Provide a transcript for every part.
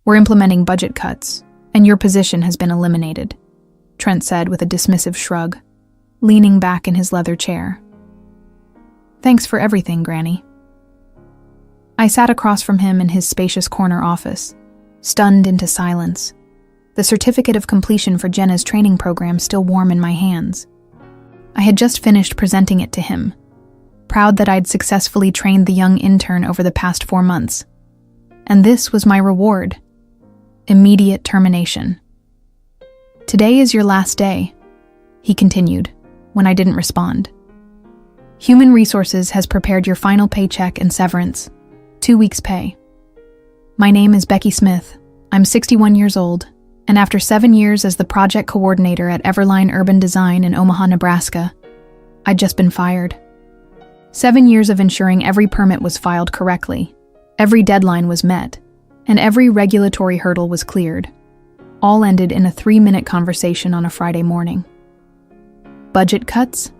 We're implementing budget cuts, and your position has been eliminated, Trent said with a dismissive shrug, leaning back in his leather chair. Thanks for everything, Granny. I sat across from him in his spacious corner office, stunned into silence, the certificate of completion for Jenna's training program still warm in my hands. I had just finished presenting it to him, proud that I'd successfully trained the young intern over the past 4 months. And this was my reward: immediate termination. Today is your last day, he continued, when I didn't respond. Human Resources has prepared your final paycheck and severance, 2 weeks' pay. My name is Becky Smith. I'm 61 years old, and after 7 years as the project coordinator at Everline Urban Design in Omaha, Nebraska, I'd just been fired. 7 years of ensuring every permit was filed correctly, every deadline was met, and every regulatory hurdle was cleared. All ended in a 3-minute conversation on a Friday morning. Budget cuts?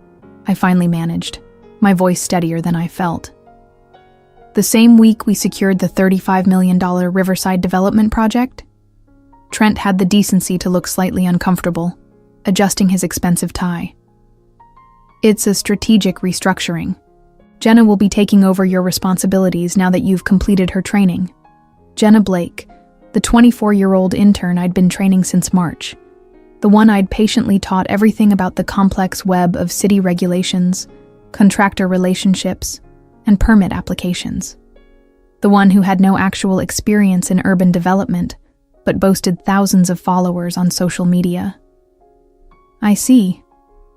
I finally managed, my voice steadier than I felt. The same week we secured the $35 million Riverside development project, Trent had the decency to look slightly uncomfortable, adjusting his expensive tie. It's a strategic restructuring. Jenna will be taking over your responsibilities now that you've completed her training. Jenna Blake, the 24-year-old intern I'd been training since March, the one I'd patiently taught everything about the complex web of city regulations, contractor relationships, and permit applications. The one who had no actual experience in urban development, but boasted thousands of followers on social media. I see,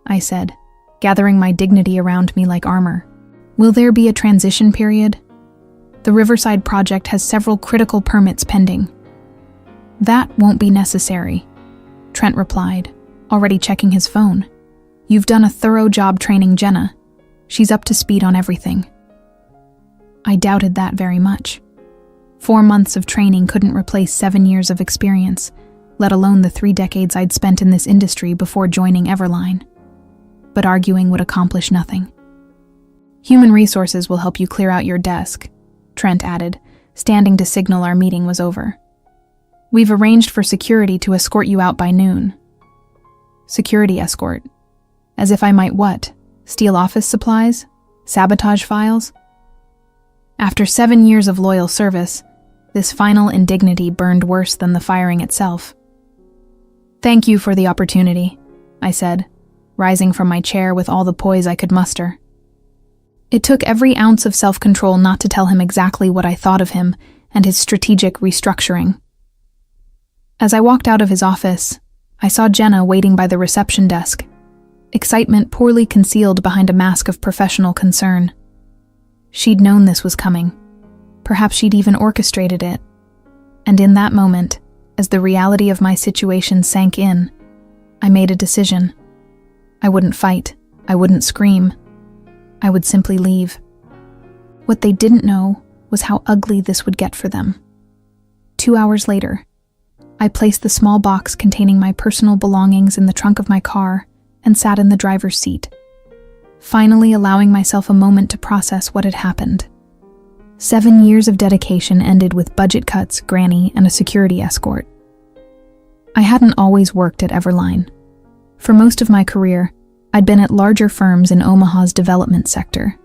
I said, gathering my dignity around me like armor. Will there be a transition period? The Riverside project has several critical permits pending. That won't be necessary, Trent replied, already checking his phone. You've done a thorough job training Jenna. She's up to speed on everything. I doubted that very much. 4 months of training couldn't replace 7 years of experience, let alone the 3 decades I'd spent in this industry before joining Everline. But arguing would accomplish nothing. Human Resources will help you clear out your desk, Trent added, standing to signal our meeting was over. We've arranged for security to escort you out by noon. Security escort? As if I might what? Steal office supplies? Sabotage files? After 7 years of loyal service, this final indignity burned worse than the firing itself. Thank you for the opportunity, I said, rising from my chair with all the poise I could muster. It took every ounce of self-control not to tell him exactly what I thought of him and his strategic restructuring. As I walked out of his office, I saw Jenna waiting by the reception desk, excitement poorly concealed behind a mask of professional concern. She'd known this was coming. Perhaps she'd even orchestrated it. And in that moment, as the reality of my situation sank in, I made a decision. I wouldn't fight. I wouldn't scream. I would simply leave. What they didn't know was how ugly this would get for them. 2 hours later, I placed the small box containing my personal belongings in the trunk of my car and sat in the driver's seat, finally allowing myself a moment to process what had happened. 7 years of dedication ended with budget cuts, Granny, and a security escort. I hadn't always worked at Everline. For most of my career, I'd been at larger firms in Omaha's development sector.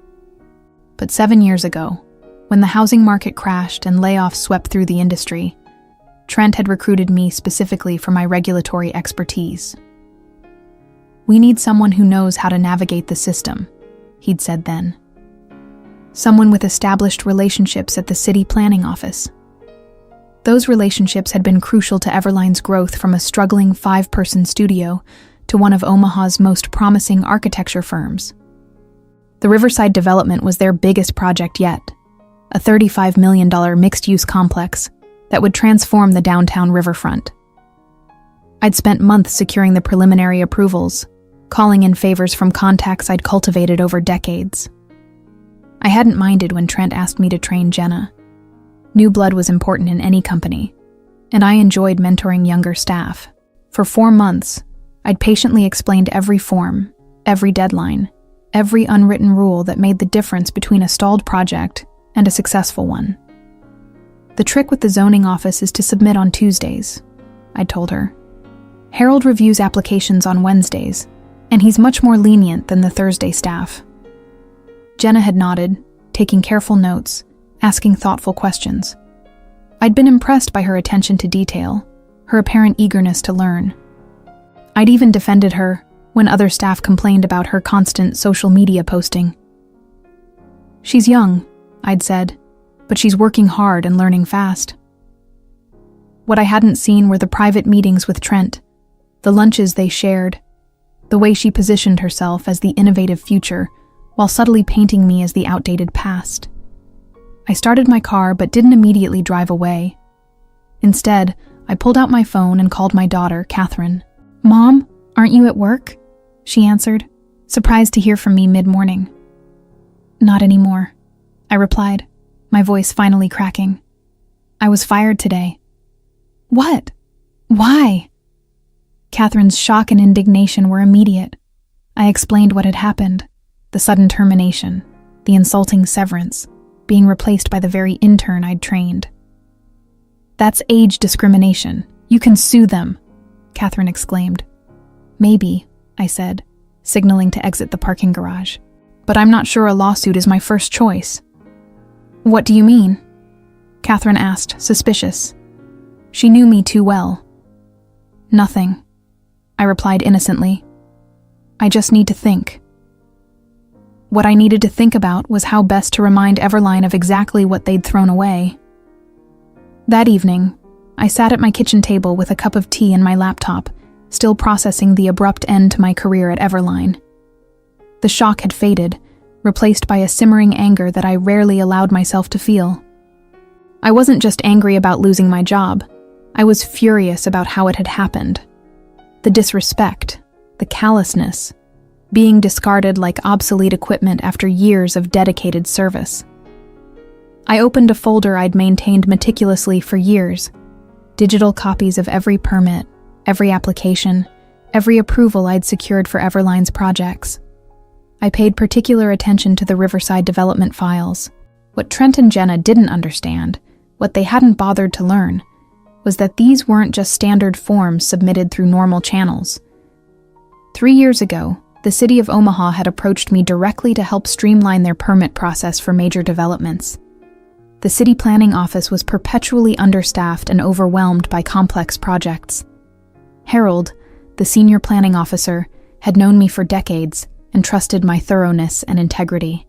But 7 years ago, when the housing market crashed and layoffs swept through the industry, Trent had recruited me specifically for my regulatory expertise. We need someone who knows how to navigate the system, he'd said then. Someone with established relationships at the city planning office. Those relationships had been crucial to Everline's growth from a struggling 5-person studio to one of Omaha's most promising architecture firms. The Riverside development was their biggest project yet, a $35 million mixed-use complex that would transform the downtown riverfront. I'd spent months securing the preliminary approvals, calling in favors from contacts I'd cultivated over decades. I hadn't minded when Trent asked me to train Jenna. New blood was important in any company, and I enjoyed mentoring younger staff. For 4 months, I'd patiently explained every form, every deadline, every unwritten rule that made the difference between a stalled project and a successful one. The trick with the zoning office is to submit on Tuesdays, I told her. Harold reviews applications on Wednesdays, and he's much more lenient than the Thursday staff. Jenna had nodded, taking careful notes, asking thoughtful questions. I'd been impressed by her attention to detail, her apparent eagerness to learn. I'd even defended her when other staff complained about her constant social media posting. She's young, I'd said, but she's working hard and learning fast. What I hadn't seen were the private meetings with Trent, the lunches they shared, the way she positioned herself as the innovative future while subtly painting me as the outdated past. I started my car but didn't immediately drive away. Instead, I pulled out my phone and called my daughter, Catherine. "Mom, aren't you at work?" she answered, surprised to hear from me mid-morning. "Not anymore," I replied, my voice finally cracking. "I was fired today." "What? Why?" Catherine's shock and indignation were immediate. I explained what had happened, the sudden termination, the insulting severance, being replaced by the very intern I'd trained. "That's age discrimination. You can sue them," Catherine exclaimed. "Maybe," I said, signaling to exit the parking garage. "But I'm not sure a lawsuit is my first choice." "What do you mean?" Catherine asked, suspicious. She knew me too well. "Nothing," I replied innocently. "I just need to think." What I needed to think about was how best to remind Everline of exactly what they'd thrown away. That evening, I sat at my kitchen table with a cup of tea and my laptop, still processing the abrupt end to my career at Everline. The shock had faded, replaced by a simmering anger that I rarely allowed myself to feel. I wasn't just angry about losing my job. I was furious about how it had happened. The disrespect, the callousness, being discarded like obsolete equipment after years of dedicated service. I opened a folder I'd maintained meticulously for years, digital copies of every permit, every application, every approval I'd secured for Everline's projects. I paid particular attention to the Riverside development files. What Trent and Jenna didn't understand, what they hadn't bothered to learn, was that these weren't just standard forms submitted through normal channels. 3 years ago, the city of Omaha had approached me directly to help streamline their permit process for major developments. The city planning office was perpetually understaffed and overwhelmed by complex projects. Harold, the senior planning officer, had known me for decades and trusted my thoroughness and integrity.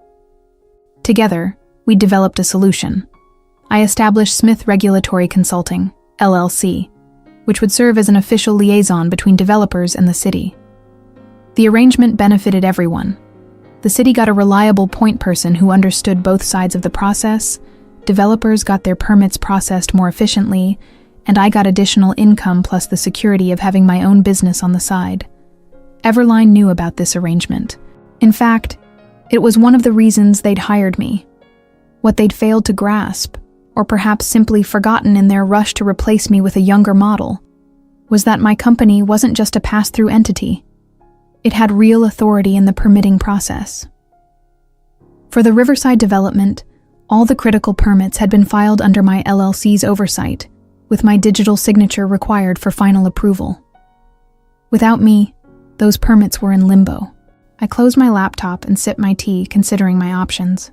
Together, we developed a solution. I established Smith Regulatory Consulting, LLC, which would serve as an official liaison between developers and the city. The arrangement benefited everyone. The city got a reliable point person who understood both sides of the process, developers got their permits processed more efficiently, and I got additional income plus the security of having my own business on the side. Everline knew about this arrangement. In fact, it was one of the reasons they'd hired me. What they'd failed to grasp, or perhaps simply forgotten in their rush to replace me with a younger model, was that my company wasn't just a pass-through entity. It had real authority in the permitting process. For the Riverside development, all the critical permits had been filed under my LLC's oversight, with my digital signature required for final approval. Without me, those permits were in limbo. I closed my laptop and sipped my tea, considering my options.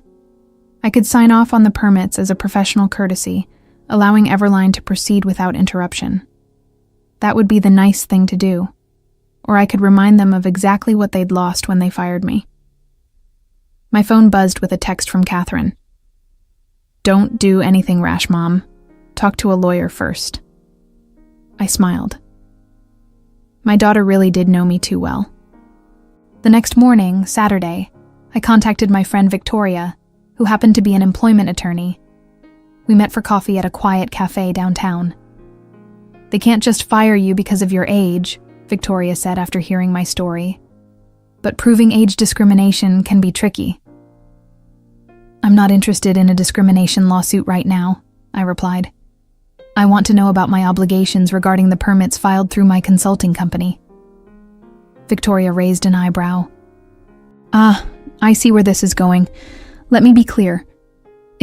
I could sign off on the permits as a professional courtesy, allowing Everline to proceed without interruption. That would be the nice thing to do. Or I could remind them of exactly what they'd lost when they fired me. My phone buzzed with a text from Catherine. "Don't do anything rash, Mom. Talk to a lawyer first." I smiled. My daughter really did know me too well. The next morning, Saturday, I contacted my friend Victoria, who happened to be an employment attorney. We met for coffee at a quiet cafe downtown. "They can't just fire you because of your age," Victoria said after hearing my story. "But proving age discrimination can be tricky." "I'm not interested in a discrimination lawsuit right now," I replied. "I want to know about my obligations regarding the permits filed through my consulting company." Victoria raised an eyebrow. "I see where this is going. Let me be clear.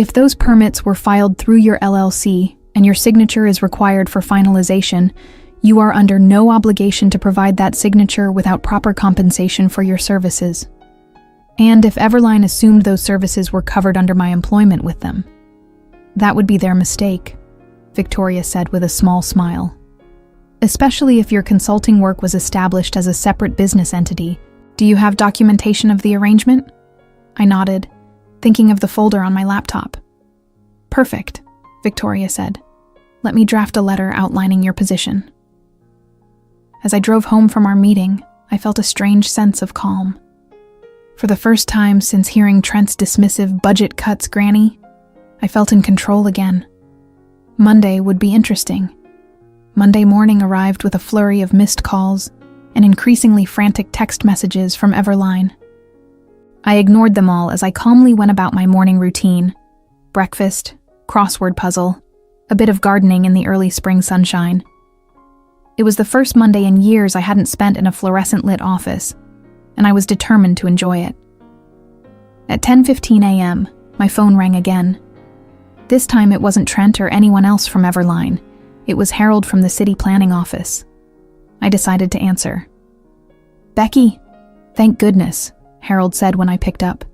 If those permits were filed through your LLC and your signature is required for finalization, you are under no obligation to provide that signature without proper compensation for your services. And if Everline assumed those services were covered under my employment with them, that would be their mistake, Victoria said with a small smile. Especially if your consulting work was established as a separate business entity. Do you have documentation of the arrangement? I nodded, thinking of the folder on my laptop. Perfect, Victoria said. Let me draft a letter outlining your position. As I drove home from our meeting, I felt a strange sense of calm. For the first time since hearing Trent's dismissive budget cuts granny, I felt in control again. Monday would be interesting. Monday morning arrived with a flurry of missed calls and increasingly frantic text messages from Everline. I ignored them all as I calmly went about my morning routine: breakfast, crossword puzzle, a bit of gardening in the early spring sunshine. It was the first Monday in years I hadn't spent in a fluorescent-lit office, and I was determined to enjoy it. At 10:15 a.m., my phone rang again. This time it wasn't Trent or anyone else from Everline. It was Harold from the city planning office. I decided to answer. "Becky, thank goodness," Harold said when I picked up.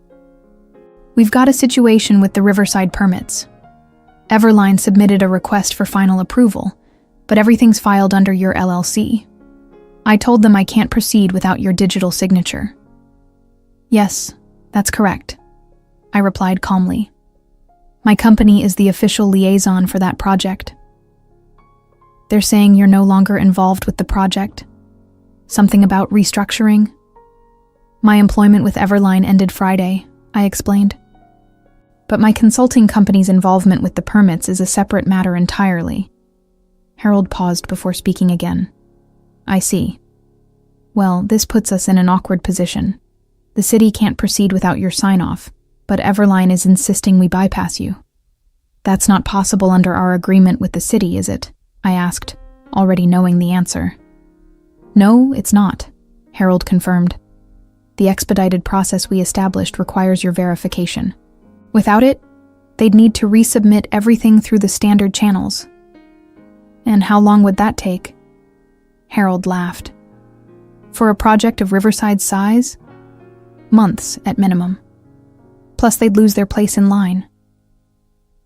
"We've got a situation with the Riverside permits. Everline submitted a request for final approval, but everything's filed under your LLC. I told them I can't proceed without your digital signature." "Yes, that's correct," I replied calmly. "My company is the official liaison for that project." "They're saying you're no longer involved with the project? Something about restructuring?" "My employment with Everline ended Friday," I explained. "But my consulting company's involvement with the permits is a separate matter entirely." Harold paused before speaking again. "I see. Well, this puts us in an awkward position. The city can't proceed without your sign-off, but Everline is insisting we bypass you." "That's not possible under our agreement with the city, is it?" I asked, already knowing the answer. "No, it's not," Harold confirmed. "The expedited process we established requires your verification. Without it, they'd need to resubmit everything through the standard channels." "And how long would that take?" Harold laughed. "For a project of Riverside's size? Months at minimum. Plus they'd lose their place in line."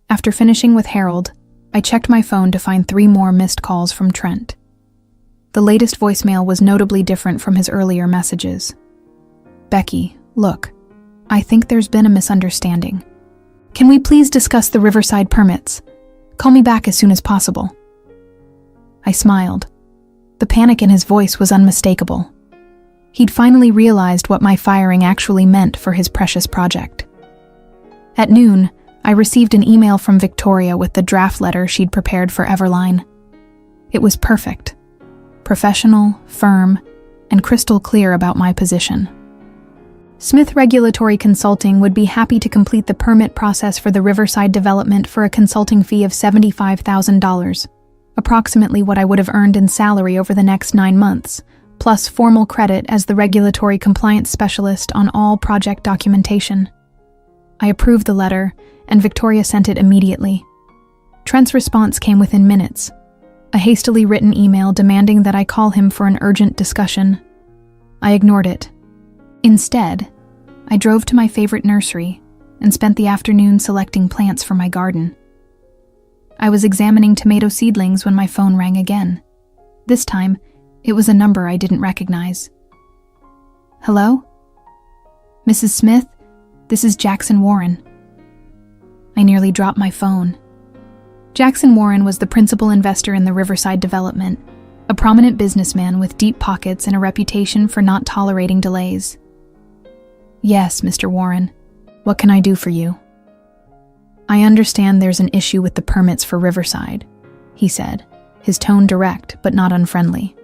After finishing with Harold, I checked my phone to find 3 more missed calls from Trent. The latest voicemail was notably different from his earlier messages. "Becky, look, I think there's been a misunderstanding. Can we please discuss the Riverside permits? Call me back as soon as possible." I smiled. The panic in his voice was unmistakable. He'd finally realized what my firing actually meant for his precious project. At noon, I received an email from Victoria with the draft letter she'd prepared for Everline. It was perfect. Professional, firm, and crystal clear about my position. Smith Regulatory Consulting would be happy to complete the permit process for the Riverside development for a consulting fee of $75,000, approximately what I would have earned in salary over the next 9 months, plus formal credit as the regulatory compliance specialist on all project documentation. I approved the letter, and Victoria sent it immediately. Trent's response came within minutes, a hastily written email demanding that I call him for an urgent discussion. I ignored it. Instead, I drove to my favorite nursery and spent the afternoon selecting plants for my garden. I was examining tomato seedlings when my phone rang again. This time, it was a number I didn't recognize. "Hello? Mrs. Smith, this is Jackson Warren." I nearly dropped my phone. Jackson Warren was the principal investor in the Riverside development, a prominent businessman with deep pockets and a reputation for not tolerating delays. "Yes, Mr. Warren. What can I do for you?" "I understand there's an issue with the permits for Riverside," he said, his tone direct but not unfriendly.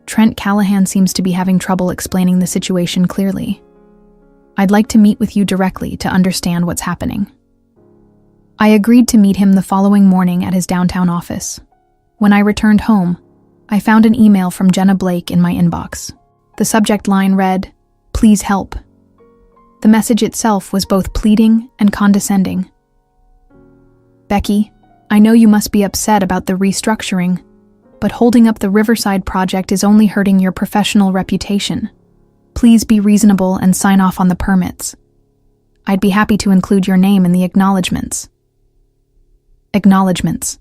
"Trent Callahan seems to be having trouble explaining the situation clearly. I'd like to meet with you directly to understand what's happening." I agreed to meet him the following morning at his downtown office. When I returned home, I found an email from Jenna Blake in my inbox. The subject line read, "Please help." The message itself was both pleading and condescending, Becky, I know you must be upset about the restructuring, but holding up the Riverside project is only hurting your professional reputation. Please be reasonable and sign off on the permits. I'd be happy to include your name in the acknowledgements. Acknowledgements.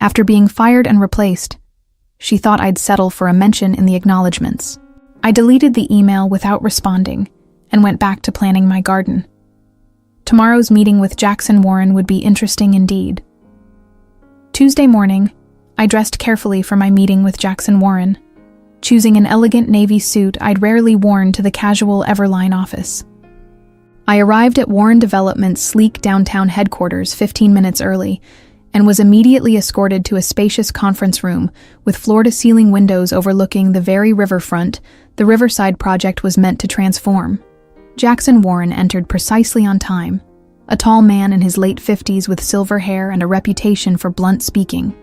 After being fired and replaced, she thought I'd settle for a mention in the acknowledgements. I deleted the email without responding and went back to planning my garden. Tomorrow's meeting with Jackson Warren would be interesting indeed. Tuesday morning, I dressed carefully for my meeting with Jackson Warren, choosing an elegant navy suit I'd rarely worn to the casual Everline office. I arrived at Warren Development's sleek downtown headquarters 15 minutes early and was immediately escorted to a spacious conference room with floor-to-ceiling windows overlooking the very riverfront the Riverside project was meant to transform. Jackson Warren entered precisely on time, a tall man in his late 50s with silver hair and a reputation for blunt speaking.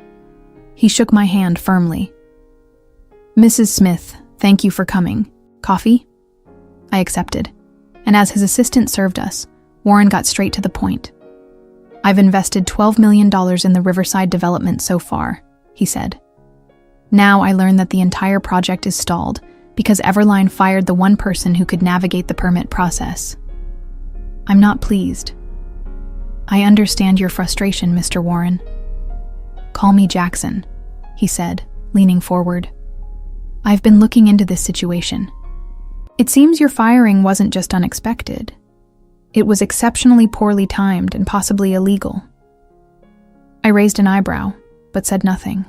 He shook my hand firmly. "Mrs. Smith, thank you for coming. Coffee?" I accepted, and as his assistant served us, Warren got straight to the point. "I've invested $12 million in the Riverside development so far," he said. "Now I learn that the entire project is stalled because Everline fired the one person who could navigate the permit process. I'm not pleased. I understand your frustration, Mr. Warren." "Call me Jackson," he said, leaning forward. "I've been looking into this situation. It seems your firing wasn't just unexpected. It was exceptionally poorly timed and possibly illegal." I raised an eyebrow, but said nothing.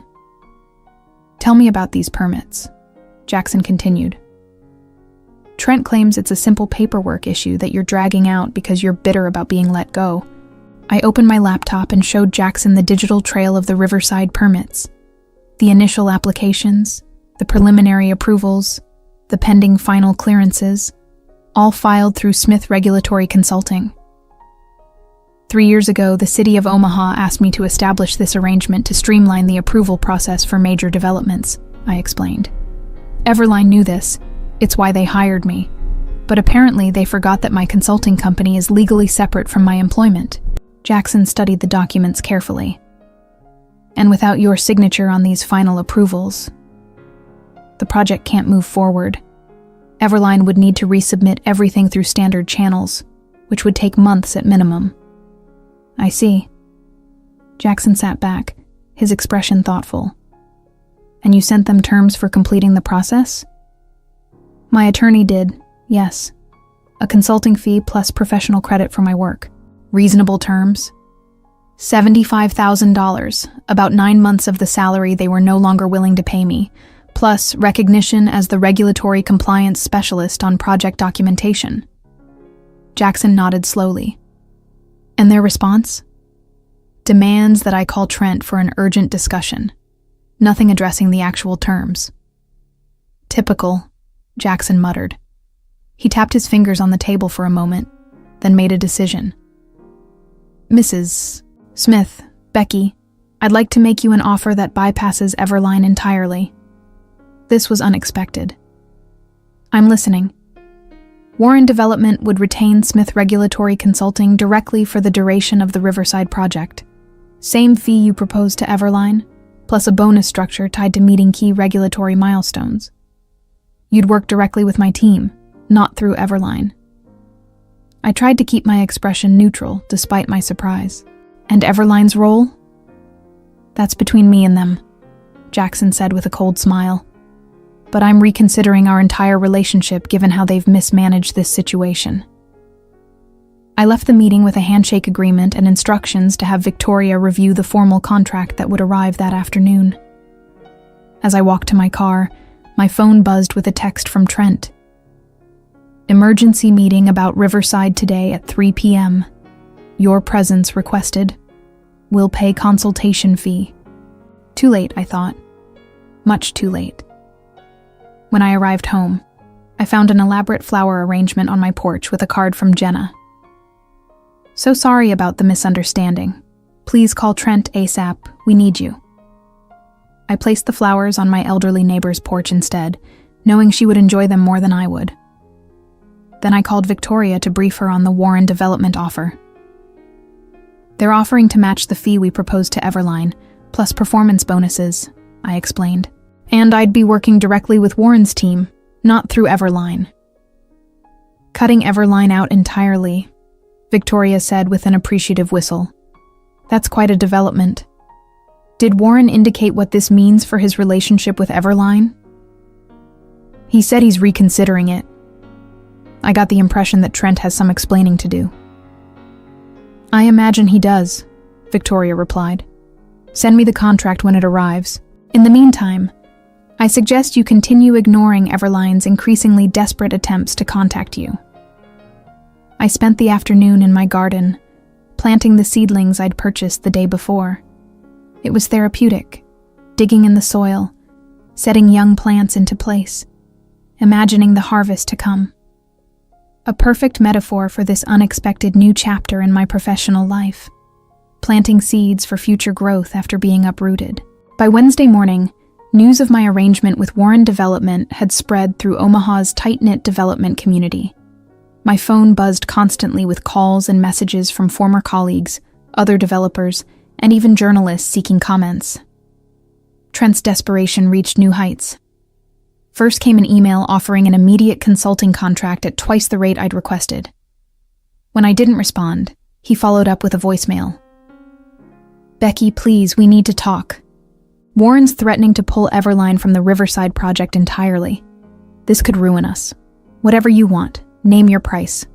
"Tell me about these permits," Jackson continued. "Trent claims it's a simple paperwork issue that you're dragging out because you're bitter about being let go." I opened my laptop and showed Jackson the digital trail of the Riverside permits. The initial applications, the preliminary approvals, the pending final clearances, all filed through Smith Regulatory Consulting. 3 years ago, the city of Omaha asked me to establish this arrangement to streamline the approval process for major developments, I explained. Everline knew this. It's why they hired me. But apparently they forgot that my consulting company is legally separate from my employment. Jackson studied the documents carefully. "And without your signature on these final approvals, the project can't move forward. Everline would need to resubmit everything through standard channels, which would take months at minimum." "I see." Jackson sat back, his expression thoughtful. "And you sent them terms for completing the process?" "My attorney did, yes. A consulting fee plus professional credit for my work." "Reasonable terms?" $75,000, about 9 months of the salary they were no longer willing to pay me, plus recognition as the regulatory compliance specialist on project documentation. Jackson nodded slowly. "And their response?" "Demands that I call Trent for an urgent discussion. Nothing addressing the actual terms." "Typical," Jackson muttered. He tapped his fingers on the table for a moment, then made a decision. "Mrs. Smith, Becky, I'd like to make you an offer that bypasses Everline entirely." This was unexpected. "I'm listening." "Warren Development would retain Smith Regulatory Consulting directly for the duration of the Riverside project. Same fee you proposed to Everline, plus a bonus structure tied to meeting key regulatory milestones. You'd work directly with my team, not through Everline." I tried to keep my expression neutral despite my surprise. "And Everline's role?" "That's between me and them," Jackson said with a cold smile. "But I'm reconsidering our entire relationship given how they've mismanaged this situation." I left the meeting with a handshake agreement and instructions to have Victoria review the formal contract that would arrive that afternoon. As I walked to my car, my phone buzzed with a text from Trent. "Emergency meeting about Riverside today at 3 p.m. Your presence requested. Will pay consultation fee." Too late, I thought. Much too late. When I arrived home, I found an elaborate flower arrangement on my porch with a card from Jenna. "So sorry about the misunderstanding. Please call Trent ASAP. We need you." I placed the flowers on my elderly neighbor's porch instead, knowing she would enjoy them more than I would. Then I called Victoria to brief her on the Warren Development offer. They're offering to match the fee we proposed to Everline, plus performance bonuses, I explained. And I'd be working directly with Warren's team, not through Everline. Cutting Everline out entirely, Victoria said with an appreciative whistle. That's quite a development. Did Warren indicate what this means for his relationship with Everline? He said he's reconsidering it. I got the impression that Trent has some explaining to do. I imagine he does, Victoria replied. Send me the contract when it arrives. In the meantime, I suggest you continue ignoring Everline's increasingly desperate attempts to contact you. I spent the afternoon in my garden, planting the seedlings I'd purchased the day before. It was therapeutic, digging in the soil, setting young plants into place, imagining the harvest to come. A perfect metaphor for this unexpected new chapter in my professional life, planting seeds for future growth after being uprooted. By Wednesday morning, news of my arrangement with Warren Development had spread through Omaha's tight-knit development community. My phone buzzed constantly with calls and messages from former colleagues, other developers, and even journalists seeking comments. Trent's desperation reached new heights. First came an email offering an immediate consulting contract at twice the rate I'd requested. When I didn't respond, he followed up with a voicemail. Becky, please, we need to talk. Warren's threatening to pull Everline from the Riverside project entirely. This could ruin us. Whatever you want, name your price.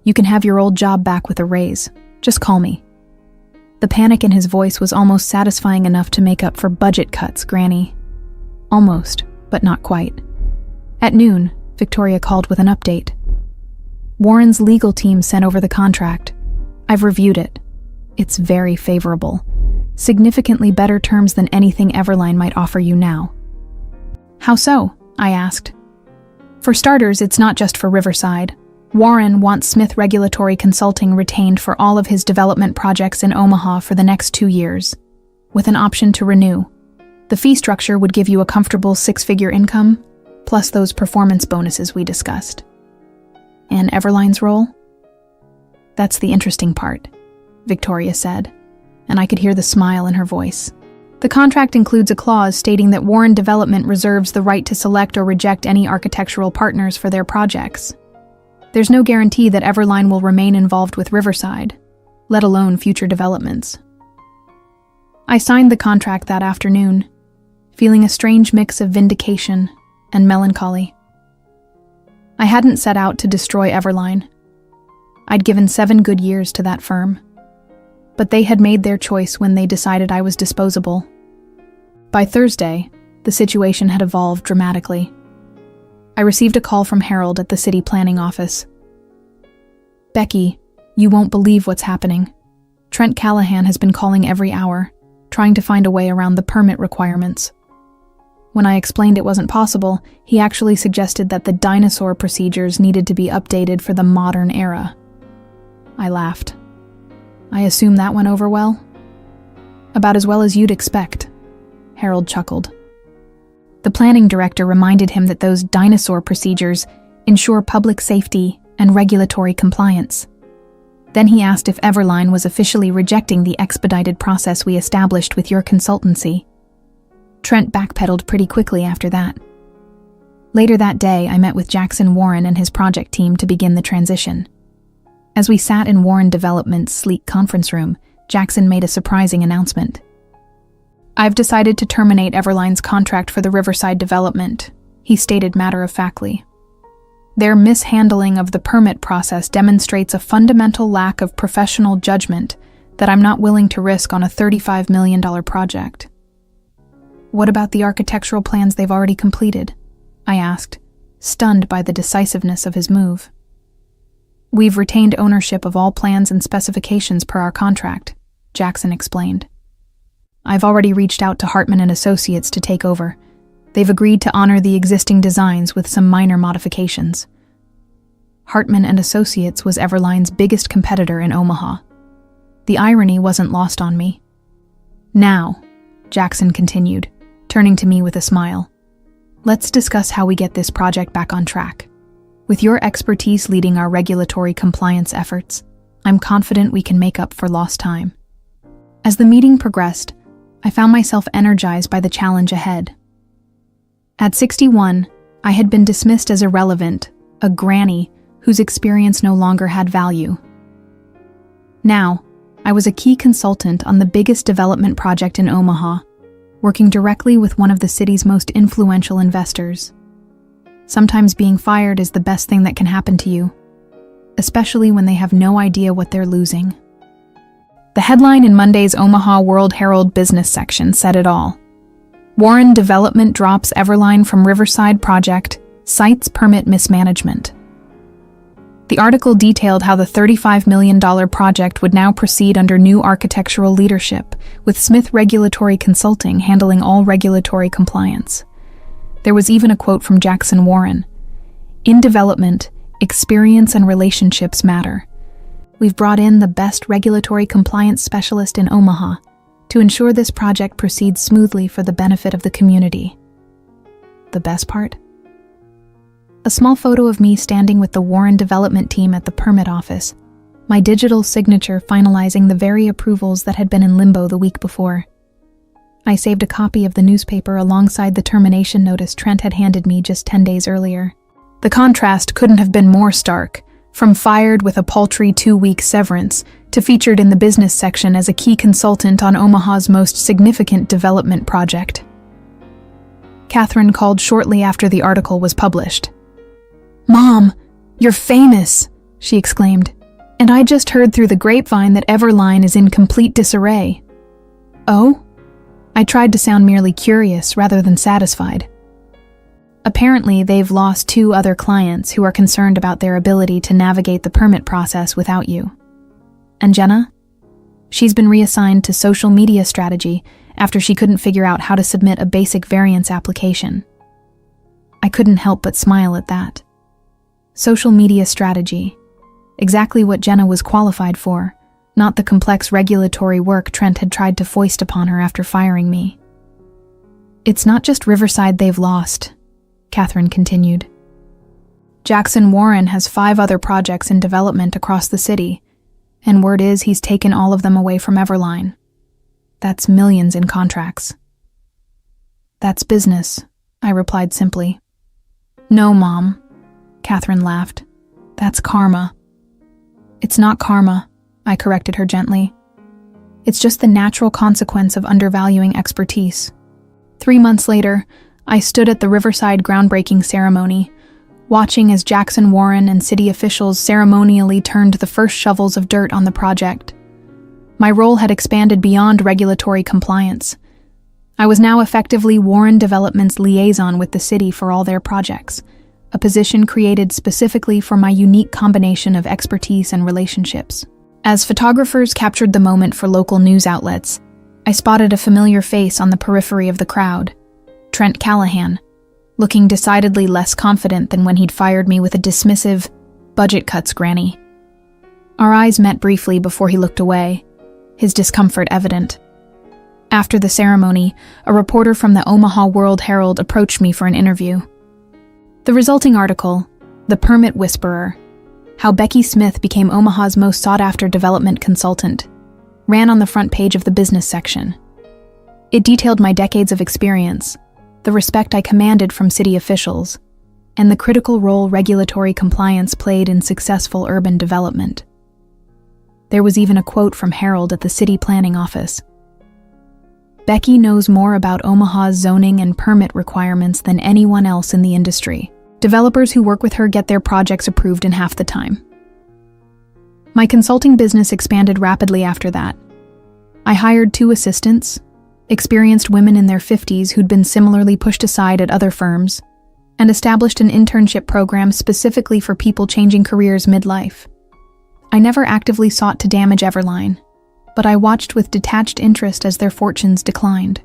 You can have your old job back with a raise. Just call me. The panic in his voice was almost satisfying enough to make up for budget cuts, Granny. Almost, but not quite. At noon, Victoria called with an update. Warren's legal team sent over the contract. I've reviewed it. It's very favorable. Significantly better terms than anything Everline might offer you now. How so? I asked. For starters, it's not just for Riverside. Warren wants Smith Regulatory Consulting retained for all of his development projects in Omaha for the next 2 years, with an option to renew. The fee structure would give you a comfortable 6-figure income, plus those performance bonuses we discussed. And Everline's role? That's the interesting part, Victoria said, and I could hear the smile in her voice. The contract includes a clause stating that Warren Development reserves the right to select or reject any architectural partners for their projects. There's no guarantee that Everline will remain involved with Riverside, let alone future developments. I signed the contract that afternoon, feeling a strange mix of vindication and melancholy. I hadn't set out to destroy Everline. I'd given 7 good years to that firm. But they had made their choice when they decided I was disposable. By Thursday, the situation had evolved dramatically. I received a call from Harold at the city planning office. Becky, you won't believe what's happening. Trent Callahan has been calling every hour, trying to find a way around the permit requirements. When I explained it wasn't possible, he actually suggested that the dinosaur procedures needed to be updated for the modern era. I laughed. I assume that went over well? About as well as you'd expect, Harold chuckled. The planning director reminded him that those dinosaur procedures ensure public safety and regulatory compliance. Then he asked if Everline was officially rejecting the expedited process we established with your consultancy. Trent backpedaled pretty quickly after that. Later that day, I met with Jackson Warren and his project team to begin the transition. As we sat in Warren Development's sleek conference room, Jackson made a surprising announcement. I've decided to terminate Everline's contract for the Riverside development, he stated matter-of-factly. Their mishandling of the permit process demonstrates a fundamental lack of professional judgment that I'm not willing to risk on a $35 million project. What about the architectural plans they've already completed? I asked, stunned by the decisiveness of his move. We've retained ownership of all plans and specifications per our contract, Jackson explained. I've already reached out to Hartman and Associates to take over. They've agreed to honor the existing designs with some minor modifications. Hartman and Associates was Everline's biggest competitor in Omaha. The irony wasn't lost on me. Now, Jackson continued, turning to me with a smile, let's discuss how we get this project back on track. With your expertise leading our regulatory compliance efforts, I'm confident we can make up for lost time. As the meeting progressed, I found myself energized by the challenge ahead. At 61, I had been dismissed as irrelevant, a granny whose experience no longer had value. Now, I was a key consultant on the biggest development project in Omaha, working directly with one of the city's most influential investors. Sometimes being fired is the best thing that can happen to you, especially when they have no idea what they're losing. The headline in Monday's Omaha World-Herald business section said it all. Warren Development drops Everline from Riverside project, cites permit mismanagement. The article detailed how the $35 million project would now proceed under new architectural leadership, with Smith Regulatory Consulting handling all regulatory compliance. There was even a quote from Jackson Warren. "In development, experience and relationships matter. We've brought in the best regulatory compliance specialist in Omaha to ensure this project proceeds smoothly for the benefit of the community." The best part? A small photo of me standing with the Warren development team at the permit office, my digital signature finalizing the very approvals that had been in limbo the week before. I saved a copy of the newspaper alongside the termination notice Trent had handed me just 10 days earlier. The contrast couldn't have been more stark, from fired with a paltry 2-week severance to featured in the business section as a key consultant on Omaha's most significant development project. Catherine called shortly after the article was published. "Mom, you're famous," she exclaimed, "and I just heard through the grapevine that Everline is in complete disarray." "Oh?" I tried to sound merely curious rather than satisfied. "Apparently, they've lost 2 other clients who are concerned about their ability to navigate the permit process without you. And Jenna? She's been reassigned to social media strategy after she couldn't figure out how to submit a basic variance application." I couldn't help but smile at that. Social media strategy. Exactly what Jenna was qualified for, not the complex regulatory work Trent had tried to foist upon her after firing me. "It's not just Riverside they've lost," Catherine continued. "Jackson Warren has 5 other projects in development across the city, and word is he's taken all of them away from Everline. That's millions in contracts." "That's business," I replied simply. "No, Mom," Catherine laughed. "That's karma." "It's not karma," I corrected her gently. "It's just the natural consequence of undervaluing expertise." 3 months later, I stood at the Riverside groundbreaking ceremony, watching as Jackson Warren and city officials ceremonially turned the first shovels of dirt on the project. My role had expanded beyond regulatory compliance. I was now effectively Warren Development's liaison with the city for all their projects, a position created specifically for my unique combination of expertise and relationships. As photographers captured the moment for local news outlets, I spotted a familiar face on the periphery of the crowd, Trent Callahan, looking decidedly less confident than when he'd fired me with a dismissive, "Budget cuts, Granny." Our eyes met briefly before he looked away, his discomfort evident. After the ceremony, a reporter from the Omaha World-Herald approached me for an interview. The resulting article, "The Permit Whisperer: How Becky Smith Became Omaha's Most Sought-After Development Consultant," ran on the front page of the business section. It detailed my decades of experience, the respect I commanded from city officials, and the critical role regulatory compliance played in successful urban development. There was even a quote from Harold at the city planning office. "Becky knows more about Omaha's zoning and permit requirements than anyone else in the industry. Developers who work with her get their projects approved in half the time." My consulting business expanded rapidly after that. I hired 2 assistants, experienced women in their 50s who'd been similarly pushed aside at other firms, and established an internship program specifically for people changing careers midlife. I never actively sought to damage Everline, but I watched with detached interest as their fortunes declined.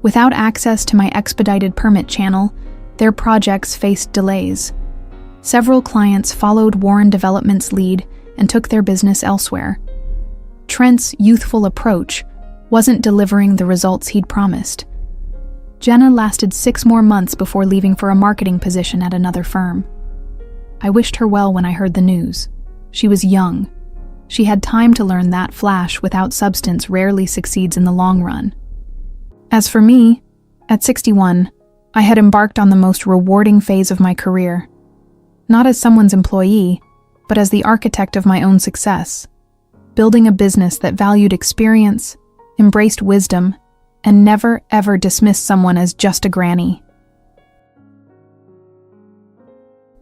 Without access to my expedited permit channel, their projects faced delays. Several clients followed Warren Development's lead and took their business elsewhere. Trent's youthful approach wasn't delivering the results he'd promised. Jenna lasted 6 more months before leaving for a marketing position at another firm. I wished her well when I heard the news. She was young, She had time to learn that flash without substance rarely succeeds in the long run. As for me, at 61, I had embarked on the most rewarding phase of my career, not as someone's employee, but as the architect of my own success, building a business that valued experience, embraced wisdom, and never ever dismissed someone as just a granny.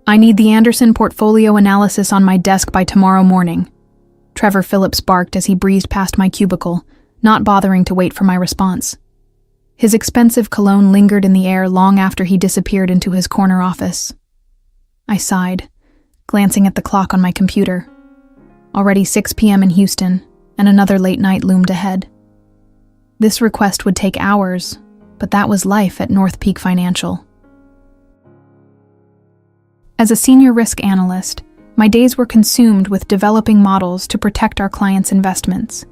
I need the Anderson portfolio analysis on my desk by tomorrow morning, Trevor Phillips barked as he breezed past my cubicle, not bothering to wait for my response. His expensive cologne lingered in the air long after he disappeared into his corner office. I sighed, glancing at the clock on my computer. Already 6 p.m. in Houston, and another late night loomed ahead. This request would take hours, but that was life at North Peak Financial. As a senior risk analyst, my days were consumed with developing models to protect our clients' investments,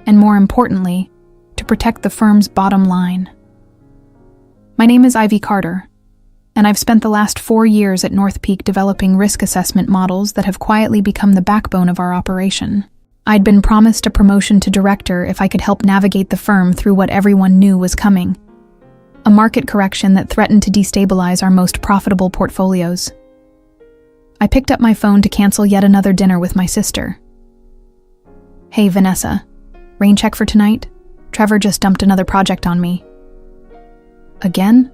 and more importantly, to protect the firm's bottom line. My name is Ivy Carter, and I've spent the last 4 years at North Peak developing risk assessment models that have quietly become the backbone of our operation. I'd been promised a promotion to director if I could help navigate the firm through what everyone knew was coming, a market correction that threatened to destabilize our most profitable portfolios. I picked up my phone to cancel yet another dinner with my sister. "Hey, Vanessa, rain check for tonight? Trevor just dumped another project on me." "Again?"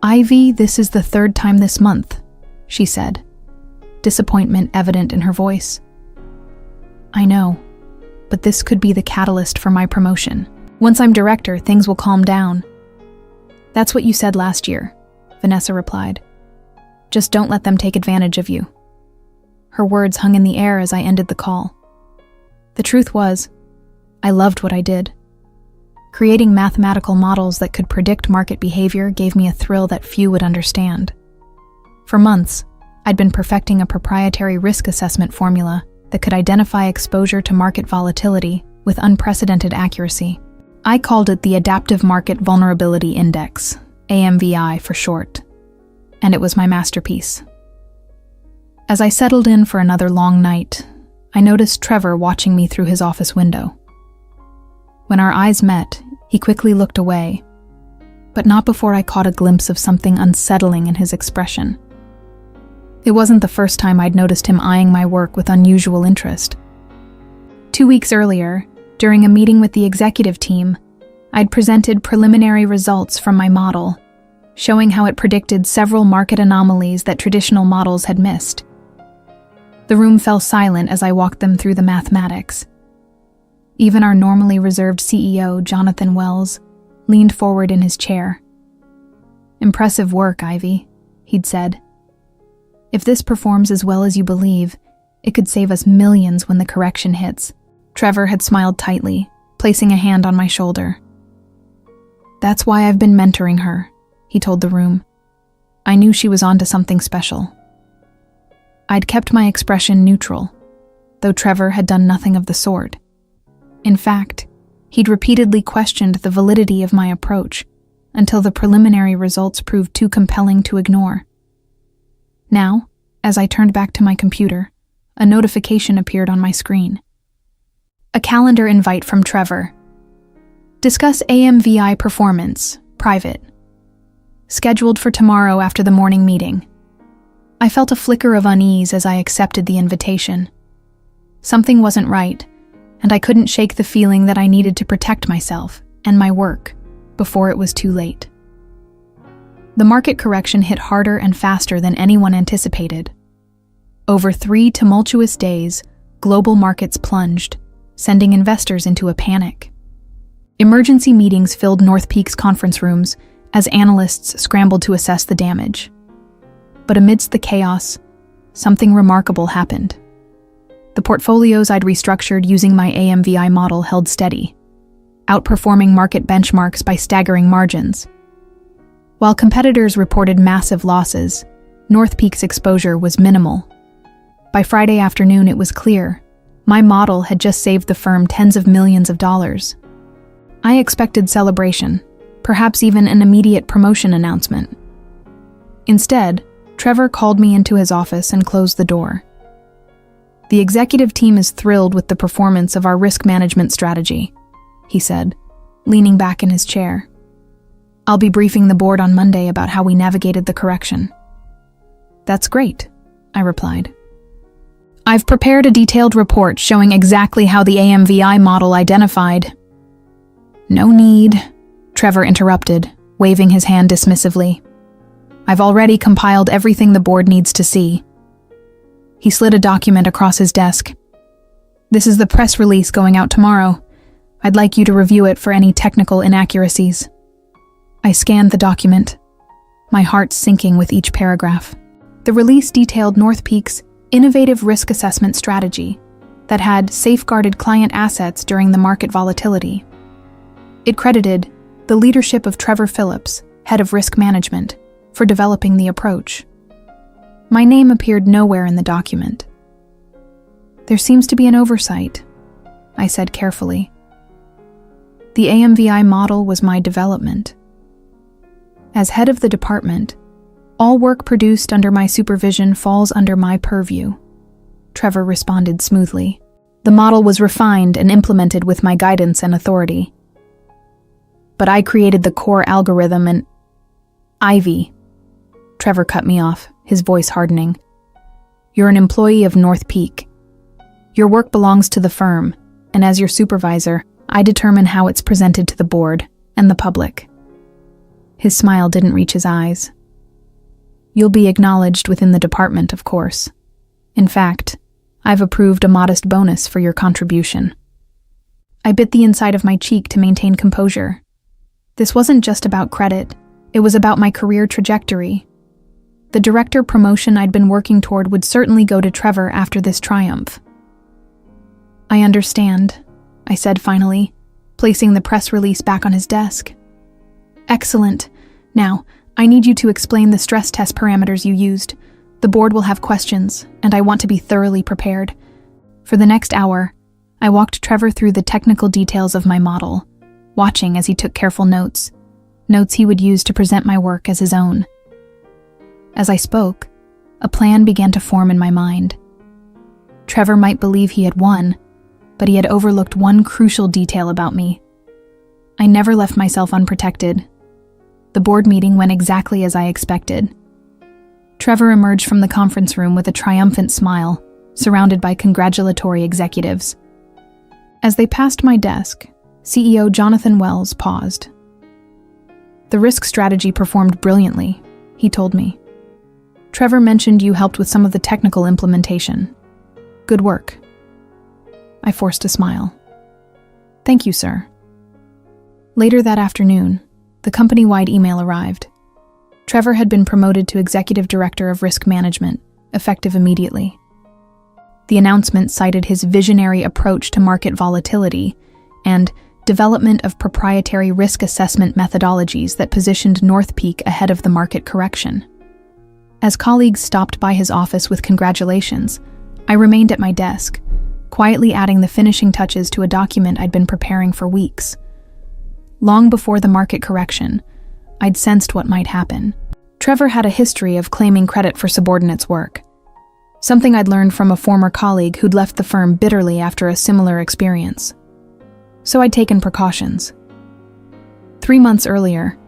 "Ivy, this is the 3rd time this month," she said, disappointment evident in her voice. "I know, but this could be the catalyst for my promotion. Once I'm director, things will calm down." "That's what you said last year," Vanessa replied. "Just don't let them take advantage of you." Her words hung in the air as I ended the call. The truth was, I loved what I did. Creating mathematical models that could predict market behavior gave me a thrill that few would understand. For months, I'd been perfecting a proprietary risk assessment formula that could identify exposure to market volatility with unprecedented accuracy. I called it the Adaptive Market Vulnerability Index, AMVI for short, and it was my masterpiece. As I settled in for another long night, I noticed Trevor watching me through his office window. When our eyes met, he quickly looked away, but not before I caught a glimpse of something unsettling in his expression. It wasn't the first time I'd noticed him eyeing my work with unusual interest. 2 weeks earlier, during a meeting with the executive team, I'd presented preliminary results from my model, showing how it predicted several market anomalies that traditional models had missed. The room fell silent as I walked them through the mathematics. Even our normally reserved CEO, Jonathan Wells, leaned forward in his chair. "Impressive work, Ivy," he'd said. "If this performs as well as you believe, it could save us millions when the correction hits." Trevor had smiled tightly, placing a hand on my shoulder. "That's why I've been mentoring her," he told the room. "I knew she was onto something special." I'd kept my expression neutral, though Trevor had done nothing of the sort. In fact, he'd repeatedly questioned the validity of my approach until the preliminary results proved too compelling to ignore. Now, as I turned back to my computer, a notification appeared on my screen. A calendar invite from Trevor. "Discuss AMVI performance, private. Scheduled for tomorrow after the morning meeting." I felt a flicker of unease as I accepted the invitation. Something wasn't right, and I couldn't shake the feeling that I needed to protect myself and my work before it was too late. The market correction hit harder and faster than anyone anticipated. Over 3 tumultuous days, global markets plunged, sending investors into a panic. Emergency meetings filled North Peak's conference rooms as analysts scrambled to assess the damage. But amidst the chaos, something remarkable happened. The portfolios I'd restructured using my AMVI model held steady, outperforming market benchmarks by staggering margins. While competitors reported massive losses, North Peak's exposure was minimal. By Friday afternoon, it was clear. My model had just saved the firm tens of millions of dollars. I expected celebration, perhaps even an immediate promotion announcement. Instead, Trevor called me into his office and closed the door. The executive team is thrilled with the performance of our risk management strategy, he said, leaning back in his chair. I'll be briefing the board on Monday about how we navigated the correction. That's great, I replied. I've prepared a detailed report showing exactly how the AMVI model identified. No need, Trevor interrupted, waving his hand dismissively. I've already compiled everything the board needs to see. He slid a document across his desk. This is the press release going out tomorrow. I'd like you to review it for any technical inaccuracies. I scanned the document, my heart sinking with each paragraph. The release detailed North Peak's innovative risk assessment strategy that had safeguarded client assets during the market volatility. It credited the leadership of Trevor Phillips, head of risk management, for developing the approach. My name appeared nowhere in the document. There seems to be an oversight, I said carefully. The AMVI model was my development. As head of the department, all work produced under my supervision falls under my purview. Trevor responded smoothly. The model was refined and implemented with my guidance and authority. But I created the core algorithm and... Ivy. Trevor cut me off, his voice hardening. You're an employee of North Peak. Your work belongs to the firm, and as your supervisor, I determine how it's presented to the board and the public. His smile didn't reach his eyes. You'll be acknowledged within the department, of course. In fact, I've approved a modest bonus for your contribution. I bit the inside of my cheek to maintain composure. This wasn't just about credit, it was about my career trajectory. The director promotion I'd been working toward would certainly go to Trevor after this triumph. I understand, I said finally, placing the press release back on his desk. Excellent. Now, I need you to explain the stress test parameters you used. The board will have questions, and I want to be thoroughly prepared. For the next hour, I walked Trevor through the technical details of my model, watching as he took careful notes he would use to present my work as his own. As I spoke, a plan began to form in my mind. Trevor might believe he had won, but he had overlooked one crucial detail about me. I never left myself unprotected. The board meeting went exactly as I expected. Trevor emerged from the conference room with a triumphant smile, surrounded by congratulatory executives. As they passed my desk, CEO Jonathan Wells paused. The risk strategy performed brilliantly, he told me. Trevor mentioned you helped with some of the technical implementation. Good work. I forced a smile. Thank you, sir. Later that afternoon, the company-wide email arrived. Trevor had been promoted to Executive Director of Risk Management, effective immediately. The announcement cited his visionary approach to market volatility and development of proprietary risk assessment methodologies that positioned North Peak ahead of the market correction. As colleagues stopped by his office with congratulations, I remained at my desk, quietly adding the finishing touches to a document I'd been preparing for weeks. Long before the market correction, I'd sensed what might happen. Trevor had a history of claiming credit for subordinates' work, something I'd learned from a former colleague who'd left the firm bitterly after a similar experience. So I'd taken precautions. 3 months earlier,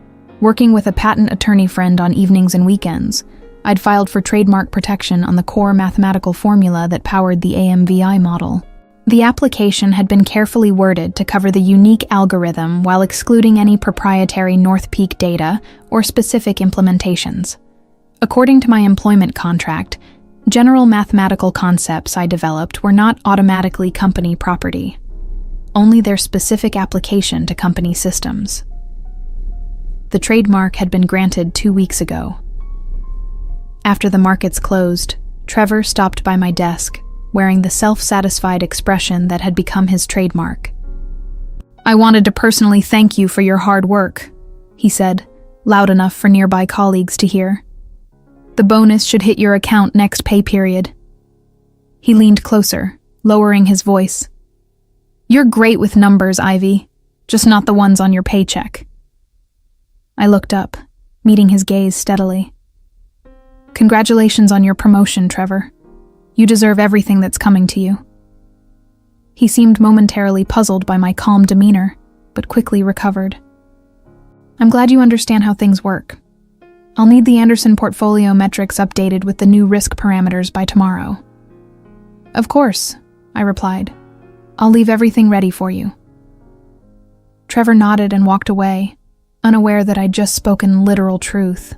working with a patent attorney friend on evenings and weekends, I'd filed for trademark protection on the core mathematical formula that powered the AMVI model. The application had been carefully worded to cover the unique algorithm while excluding any proprietary North Peak data or specific implementations. According to my employment contract, general mathematical concepts I developed were not automatically company property, only their specific application to company systems. The trademark had been granted 2 weeks ago. After the markets closed, Trevor stopped by my desk, wearing the self-satisfied expression that had become his trademark. "I wanted to personally thank you for your hard work," he said, loud enough for nearby colleagues to hear. "The bonus should hit your account next pay period." He leaned closer, lowering his voice. "You're great with numbers, Ivy, just not the ones on your paycheck." I looked up, meeting his gaze steadily. "Congratulations on your promotion, Trevor. You deserve everything that's coming to you." He seemed momentarily puzzled by my calm demeanor, but quickly recovered. "I'm glad you understand how things work. I'll need the Anderson portfolio metrics updated with the new risk parameters by tomorrow." "Of course," I replied. "I'll leave everything ready for you." Trevor nodded and walked away, unaware that I'd just spoken literal truth.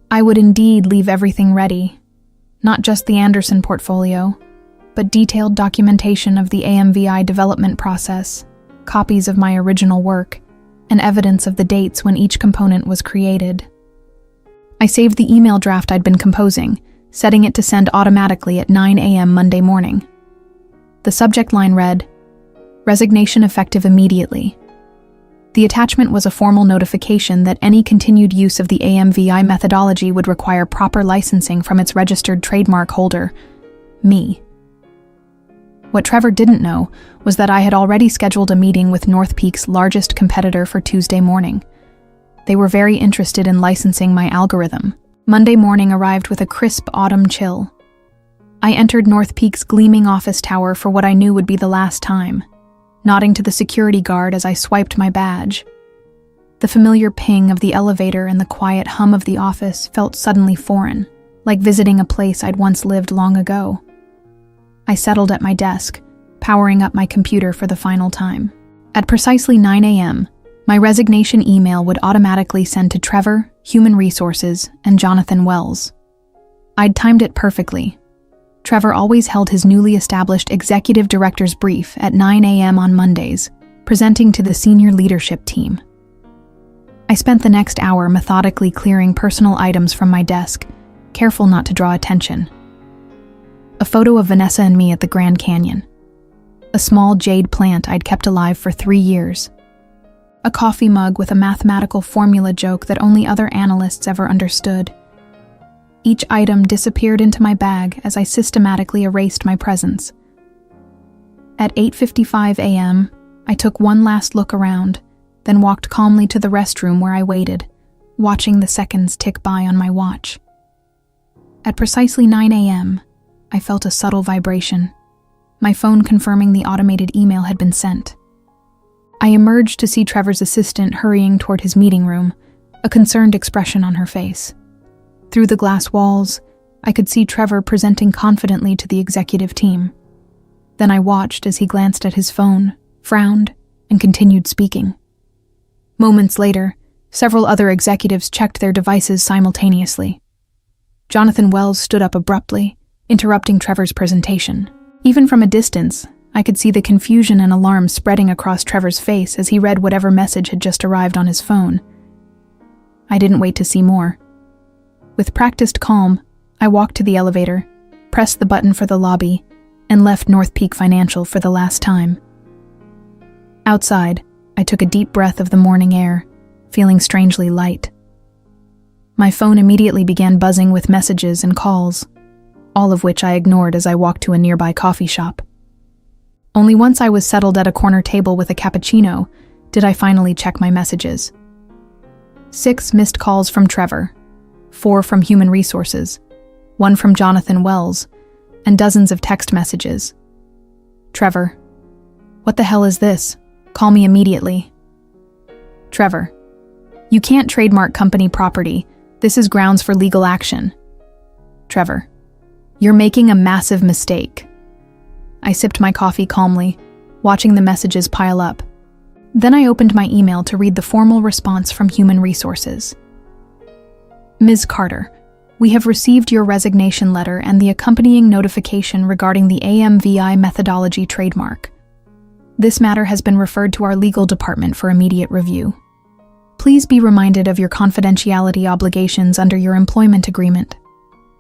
I would indeed leave everything ready, not just the Anderson portfolio, but detailed documentation of the AMVI development process, copies of my original work, and evidence of the dates when each component was created. I saved the email draft I'd been composing, setting it to send automatically at 9 a.m. Monday morning. The subject line read, "Resignation effective immediately." The attachment was a formal notification that any continued use of the AMVI methodology would require proper licensing from its registered trademark holder, me. What Trevor didn't know was that I had already scheduled a meeting with North Peak's largest competitor for Tuesday morning. They were very interested in licensing my algorithm. Monday morning arrived with a crisp autumn chill. I entered North Peak's gleaming office tower for what I knew would be the last time, nodding to the security guard as I swiped my badge. The familiar ping of the elevator and the quiet hum of the office felt suddenly foreign, like visiting a place I'd once lived long ago. I settled at my desk, powering up my computer for the final time. At precisely 9 a.m., my resignation email would automatically send to Trevor, Human Resources, and Jonathan Wells. I'd timed it perfectly. Trevor always held his newly established executive director's brief at 9 a.m. on Mondays, presenting to the senior leadership team. I spent the next hour methodically clearing personal items from my desk, careful not to draw attention. A photo of Vanessa and me at the Grand Canyon. A small jade plant I'd kept alive for 3 years. A coffee mug with a mathematical formula joke that only other analysts ever understood. Each item disappeared into my bag as I systematically erased my presence. At 8:55 a.m., I took one last look around, then walked calmly to the restroom where I waited, watching the seconds tick by on my watch. At precisely 9 a.m., I felt a subtle vibration, my phone confirming the automated email had been sent. I emerged to see Trevor's assistant hurrying toward his meeting room, a concerned expression on her face. Through the glass walls, I could see Trevor presenting confidently to the executive team. Then I watched as he glanced at his phone, frowned, and continued speaking. Moments later, several other executives checked their devices simultaneously. Jonathan Wells stood up abruptly, interrupting Trevor's presentation. Even from a distance, I could see the confusion and alarm spreading across Trevor's face as he read whatever message had just arrived on his phone. I didn't wait to see more. With practiced calm, I walked to the elevator, pressed the button for the lobby, and left North Peak Financial for the last time. Outside, I took a deep breath of the morning air, feeling strangely light. My phone immediately began buzzing with messages and calls, all of which I ignored as I walked to a nearby coffee shop. Only once I was settled at a corner table with a cappuccino did I finally check my messages. 6 missed calls from Trevor, 4 from Human Resources, 1 from Jonathan Wells, and dozens of text messages. Trevor, what the hell is this? Call me immediately. Trevor, you can't trademark company property. This is grounds for legal action. Trevor, you're making a massive mistake. I sipped my coffee calmly, watching the messages pile up. Then I opened my email to read the formal response from Human Resources. Ms. Carter, we have received your resignation letter and the accompanying notification regarding the AMVI methodology trademark. This matter has been referred to our legal department for immediate review. Please be reminded of your confidentiality obligations under your employment agreement.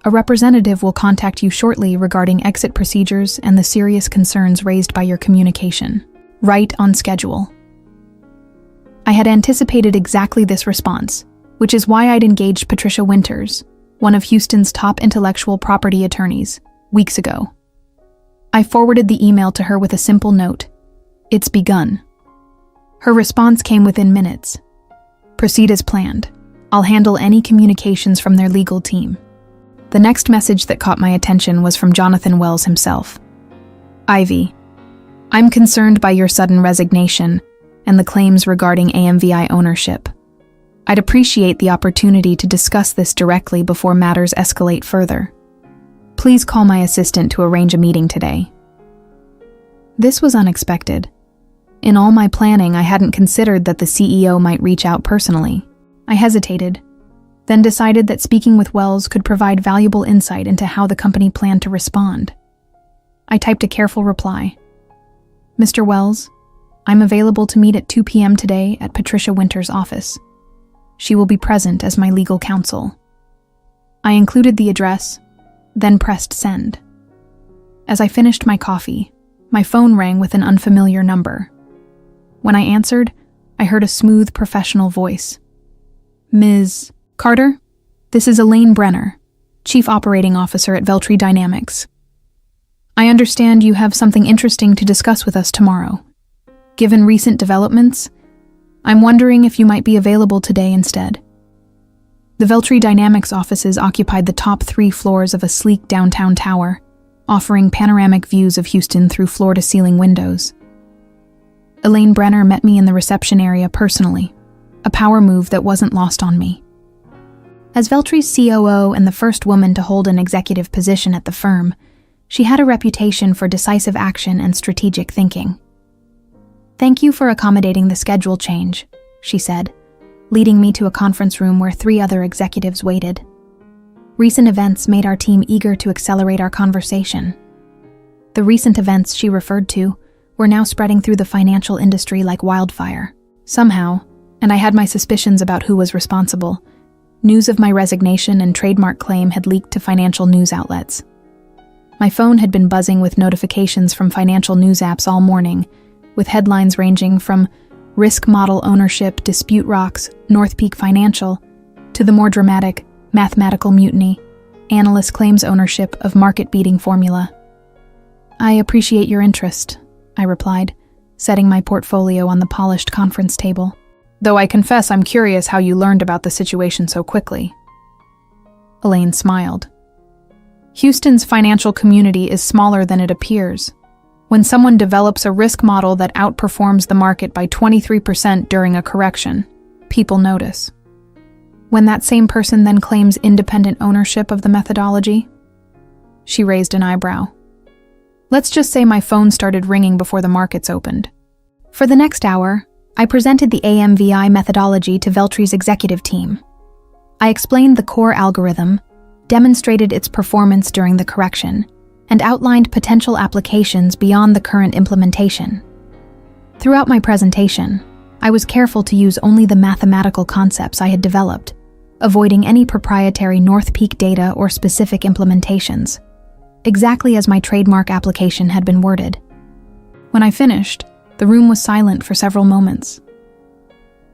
A representative will contact you shortly regarding exit procedures and the serious concerns raised by your communication. Right on schedule. I had anticipated exactly this response, which is why I'd engaged Patricia Winters, one of Houston's top intellectual property attorneys, weeks ago. I forwarded the email to her with a simple note. It's begun. Her response came within minutes. Proceed as planned. I'll handle any communications from their legal team. The next message that caught my attention was from Jonathan Wells himself. Ivy, I'm concerned by your sudden resignation and the claims regarding AMVI ownership. I'd appreciate the opportunity to discuss this directly before matters escalate further. Please call my assistant to arrange a meeting today. This was unexpected. In all my planning, I hadn't considered that the CEO might reach out personally. I hesitated, then decided that speaking with Wells could provide valuable insight into how the company planned to respond. I typed a careful reply. Mr. Wells, I'm available to meet at 2 p.m. today at Patricia Winter's office. She will be present as my legal counsel. I included the address, then pressed send. As I finished my coffee, my phone rang with an unfamiliar number. When I answered, I heard a smooth, professional voice. Ms. Carter, this is Elaine Brenner, Chief Operating Officer at Veltri Dynamics. I understand you have something interesting to discuss with us tomorrow. Given recent developments, I'm wondering if you might be available today instead. The Veltri Dynamics offices occupied the top 3 floors of a sleek downtown tower, offering panoramic views of Houston through floor-to-ceiling windows. Elaine Brenner met me in the reception area personally, a power move that wasn't lost on me. As Veltri's COO and the first woman to hold an executive position at the firm, she had a reputation for decisive action and strategic thinking. Thank you for accommodating the schedule change, she said, leading me to a conference room where 3 other executives waited. Recent events made our team eager to accelerate our conversation. The recent events she referred to were now spreading through the financial industry like wildfire. Somehow, and I had my suspicions about who was responsible, news of my resignation and trademark claim had leaked to financial news outlets. My phone had been buzzing with notifications from financial news apps all morning, with headlines ranging from Risk Model Ownership Dispute Rocks North Peak Financial to the more dramatic Mathematical Mutiny, Analyst Claims Ownership of Market-Beating Formula. I appreciate your interest, I replied, setting my portfolio on the polished conference table. Though I confess I'm curious how you learned about the situation so quickly. Elaine smiled. Houston's financial community is smaller than it appears. When someone develops a risk model that outperforms the market by 23% during a correction, people notice. When that same person then claims independent ownership of the methodology, she raised an eyebrow. Let's just say my phone started ringing before the markets opened. For the next hour, I presented the AMVI methodology to Veltri's executive team. I explained the core algorithm, demonstrated its performance during the correction, and outlined potential applications beyond the current implementation. Throughout my presentation, I was careful to use only the mathematical concepts I had developed, avoiding any proprietary North Peak data or specific implementations, exactly as my trademark application had been worded. When I finished, the room was silent for several moments.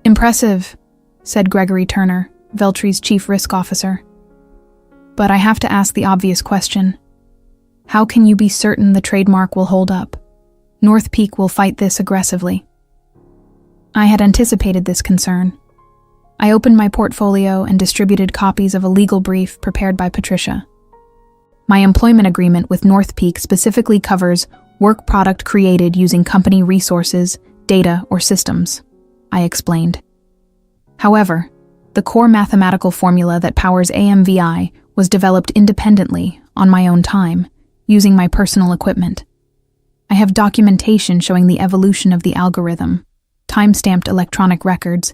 Impressive, said Gregory Turner, Veltri's chief risk officer. But I have to ask the obvious question. How can you be certain the trademark will hold up? North Peak will fight this aggressively. I had anticipated this concern. I opened my portfolio and distributed copies of a legal brief prepared by Patricia. My employment agreement with North Peak specifically covers work product created using company resources, data, or systems, I explained. However, the core mathematical formula that powers AMVI was developed independently, on my own time, using my personal equipment. I have documentation showing the evolution of the algorithm, time-stamped electronic records,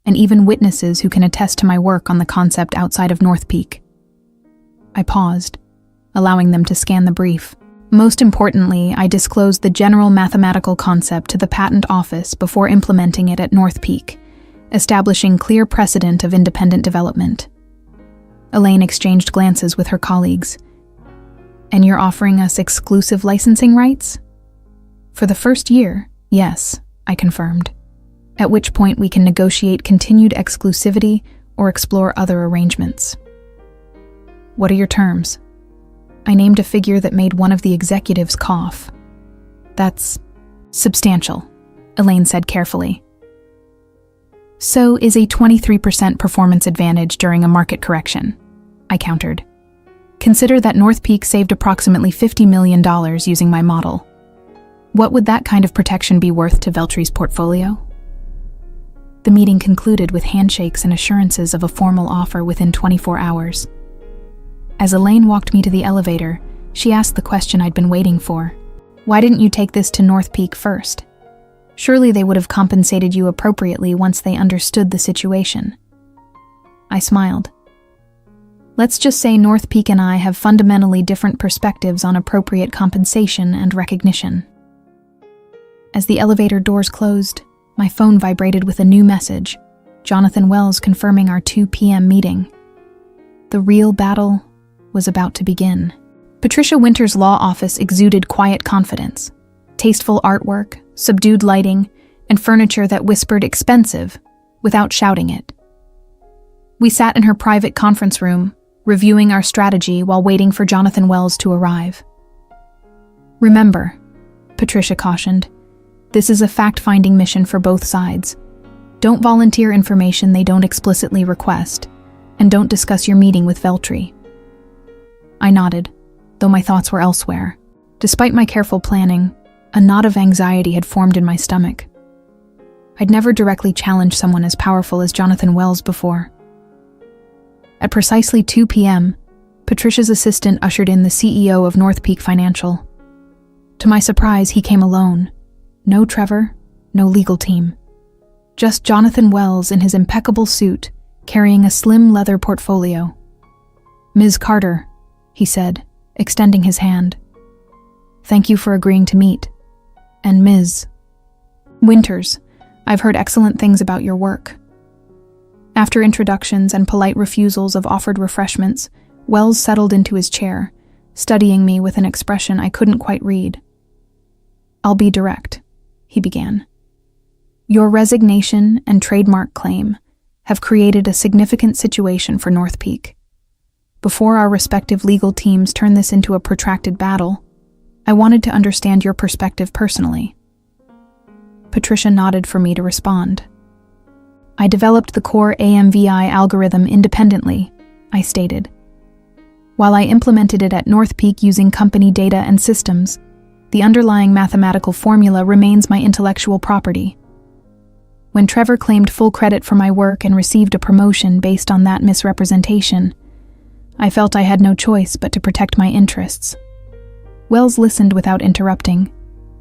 and even witnesses who can attest to my work on the concept outside of North Peak. I paused, allowing them to scan the brief. Most importantly, I disclosed the general mathematical concept to the patent office before implementing it at North Peak, establishing clear precedent of independent development. Elaine exchanged glances with her colleagues. And you're offering us exclusive licensing rights? For the first year, yes, I confirmed. At which point we can negotiate continued exclusivity or explore other arrangements. What are your terms? I named a figure that made one of the executives cough. That's substantial, Elaine said carefully. So is a 23% performance advantage during a market correction, I countered. Consider that North Peak saved approximately $50 million using my model. What would that kind of protection be worth to Veltry's portfolio? The meeting concluded with handshakes and assurances of a formal offer within 24 hours. As Elaine walked me to the elevator, she asked the question I'd been waiting for. Why didn't you take this to North Peak first? Surely they would have compensated you appropriately once they understood the situation. I smiled. Let's just say North Peak and I have fundamentally different perspectives on appropriate compensation and recognition. As the elevator doors closed, my phone vibrated with a new message, Jonathan Wells confirming our 2 p.m. meeting. The real battle was about to begin. Patricia Winter's law office exuded quiet confidence, tasteful artwork, subdued lighting, and furniture that whispered expensive without shouting it. We sat in her private conference room, reviewing our strategy while waiting for Jonathan Wells to arrive. Remember, Patricia cautioned, this is a fact-finding mission for both sides. Don't volunteer information they don't explicitly request, and don't discuss your meeting with Veltry. I nodded, though my thoughts were elsewhere. Despite my careful planning, a knot of anxiety had formed in my stomach. I'd never directly challenged someone as powerful as Jonathan Wells before. At precisely 2 p.m., Patricia's assistant ushered in the CEO of North Peak Financial. To my surprise, he came alone. No Trevor, no legal team. Just Jonathan Wells in his impeccable suit, carrying a slim leather portfolio. Ms. Carter, he said, extending his hand. Thank you for agreeing to meet. And Ms. Winters, I've heard excellent things about your work. After introductions and polite refusals of offered refreshments, Wells settled into his chair, studying me with an expression I couldn't quite read. I'll be direct, he began. Your resignation and trademark claim have created a significant situation for North Peak. Before our respective legal teams turn this into a protracted battle, I wanted to understand your perspective personally. Patricia nodded for me to respond. I developed the core AMVI algorithm independently, I stated. While I implemented it at North Peak using company data and systems, the underlying mathematical formula remains my intellectual property. When Trevor claimed full credit for my work and received a promotion based on that misrepresentation, I felt I had no choice but to protect my interests. Wells listened without interrupting,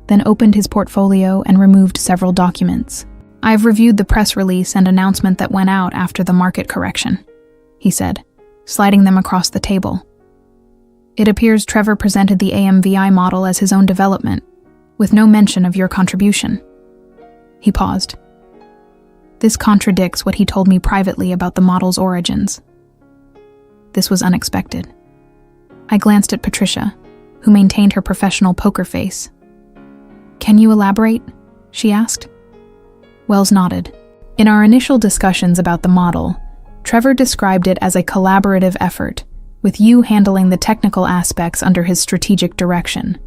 then opened his portfolio and removed several documents. I've reviewed the press release and announcement that went out after the market correction, he said, sliding them across the table. It appears Trevor presented the AMVI model as his own development, with no mention of your contribution. He paused. This contradicts what he told me privately about the model's origins. This was unexpected. I glanced at Patricia, who maintained her professional poker face. Can you elaborate? She asked. Wells nodded. In our initial discussions about the model, Trevor described it as a collaborative effort, with you handling the technical aspects under his strategic direction.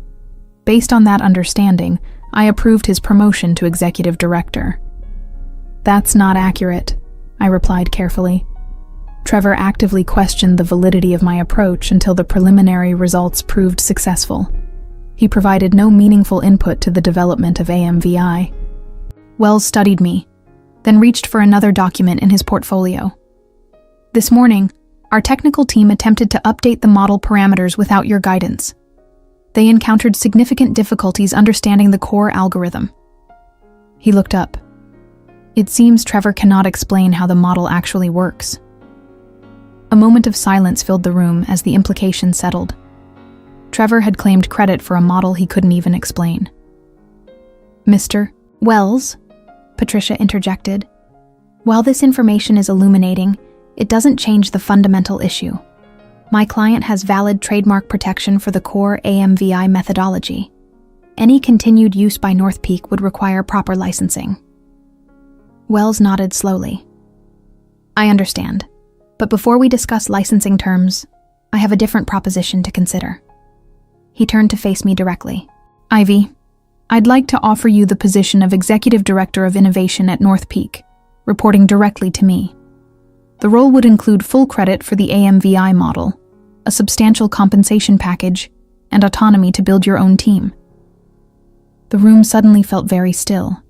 Based on that understanding, I approved his promotion to executive director. That's not accurate, I replied carefully. Trevor actively questioned the validity of my approach until the preliminary results proved successful. He provided no meaningful input to the development of AMVI. Wells studied me, then reached for another document in his portfolio. This morning, our technical team attempted to update the model parameters without your guidance. They encountered significant difficulties understanding the core algorithm. He looked up. It seems Trevor cannot explain how the model actually works. A moment of silence filled the room as the implication settled. Trevor had claimed credit for a model he couldn't even explain. Mr. Wells, Patricia interjected. While this information is illuminating, it doesn't change the fundamental issue. My client has valid trademark protection for the core AMVI methodology. Any continued use by North Peak would require proper licensing. Wells nodded slowly. I understand, but before we discuss licensing terms, I have a different proposition to consider. He turned to face me directly. Ivy, I'd like to offer you the position of Executive Director of Innovation at North Peak, reporting directly to me. The role would include full credit for the AMVI model, a substantial compensation package, and autonomy to build your own team. The room suddenly felt very still.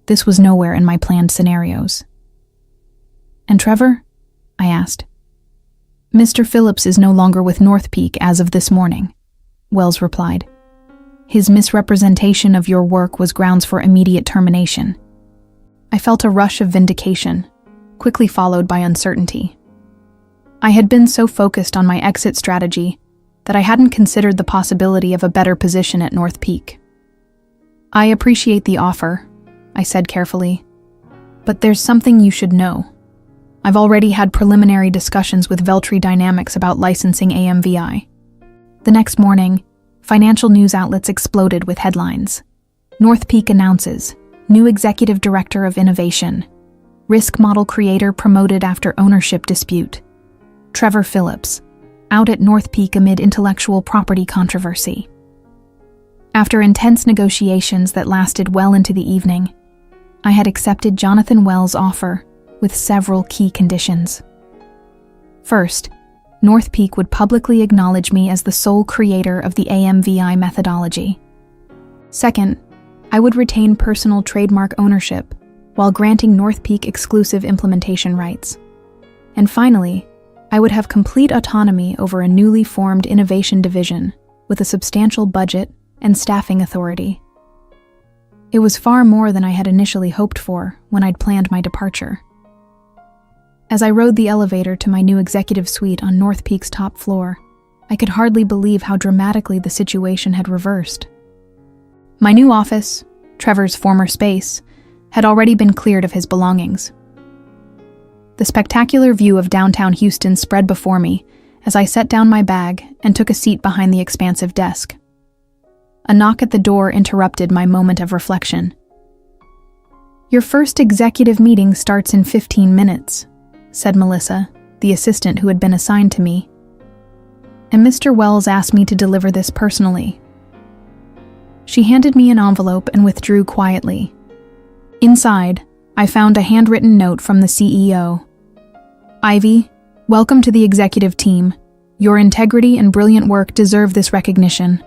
This was nowhere in my planned scenarios. "And Trevor?" I asked. "Mr. Phillips is no longer with North Peak as of this morning," Wells replied. "His misrepresentation of your work was grounds for immediate termination." I felt a rush of vindication, quickly followed by uncertainty. I had been so focused on my exit strategy that I hadn't considered the possibility of a better position at North Peak. "I appreciate the offer," I said carefully, "but there's something you should know. I've already had preliminary discussions with Veltri Dynamics about licensing AMVI." The next morning, financial news outlets exploded with headlines. North Peak announces, new executive director of innovation. Risk model creator promoted after ownership dispute. Trevor Phillips, out at North Peak amid intellectual property controversy. After intense negotiations that lasted well into the evening, I had accepted Jonathan Wells' offer with several key conditions. First, North Peak would publicly acknowledge me as the sole creator of the AMVI methodology. Second, I would retain personal trademark ownership while granting North Peak exclusive implementation rights. And finally, I would have complete autonomy over a newly formed innovation division with a substantial budget and staffing authority. It was far more than I had initially hoped for when I'd planned my departure. As I rode the elevator to my new executive suite on North Peak's top floor, I could hardly believe how dramatically the situation had reversed. My new office, Trevor's former space, had already been cleared of his belongings. The spectacular view of downtown Houston spread before me as I set down my bag and took a seat behind the expansive desk. A knock at the door interrupted my moment of reflection. "Your first executive meeting starts in 15 minutes, said Melissa, the assistant who had been assigned to me. "And Mr. Wells asked me to deliver this personally." She handed me an envelope and withdrew quietly. Inside, I found a handwritten note from the CEO. "Ivy, welcome to the executive team. Your integrity and brilliant work deserve this recognition.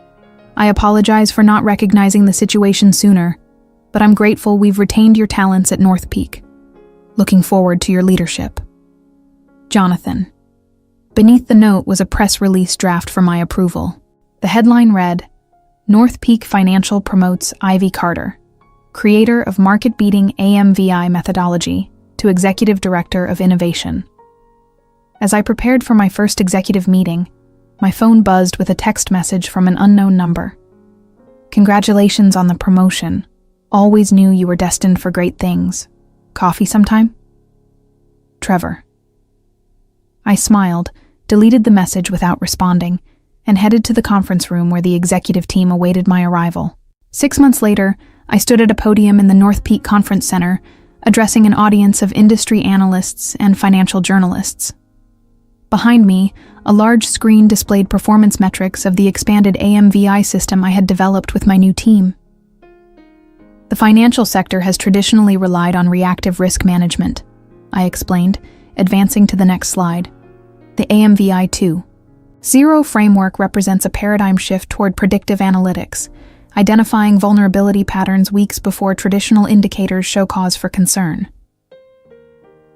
I apologize for not recognizing the situation sooner, but I'm grateful we've retained your talents at North Peak. Looking forward to your leadership. Jonathan." Beneath the note was a press release draft for my approval. The headline read, "North Peak Financial promotes Ivy Carter, creator of market-beating AMVI methodology, to Executive Director of Innovation." As I prepared for my first executive meeting, my phone buzzed with a text message from an unknown number. "Congratulations on the promotion. Always knew you were destined for great things. Coffee sometime? Trevor." I smiled, deleted the message without responding, and headed to the conference room where the executive team awaited my arrival. 6 months later, I stood at a podium in the North Peak Conference Center, addressing an audience of industry analysts and financial journalists. Behind me, a large screen displayed performance metrics of the expanded AMVI system I had developed with my new team. "The financial sector has traditionally relied on reactive risk management," I explained, advancing to the next slide. "The AMVI 2.0 framework represents a paradigm shift toward predictive analytics, identifying vulnerability patterns weeks before traditional indicators show cause for concern."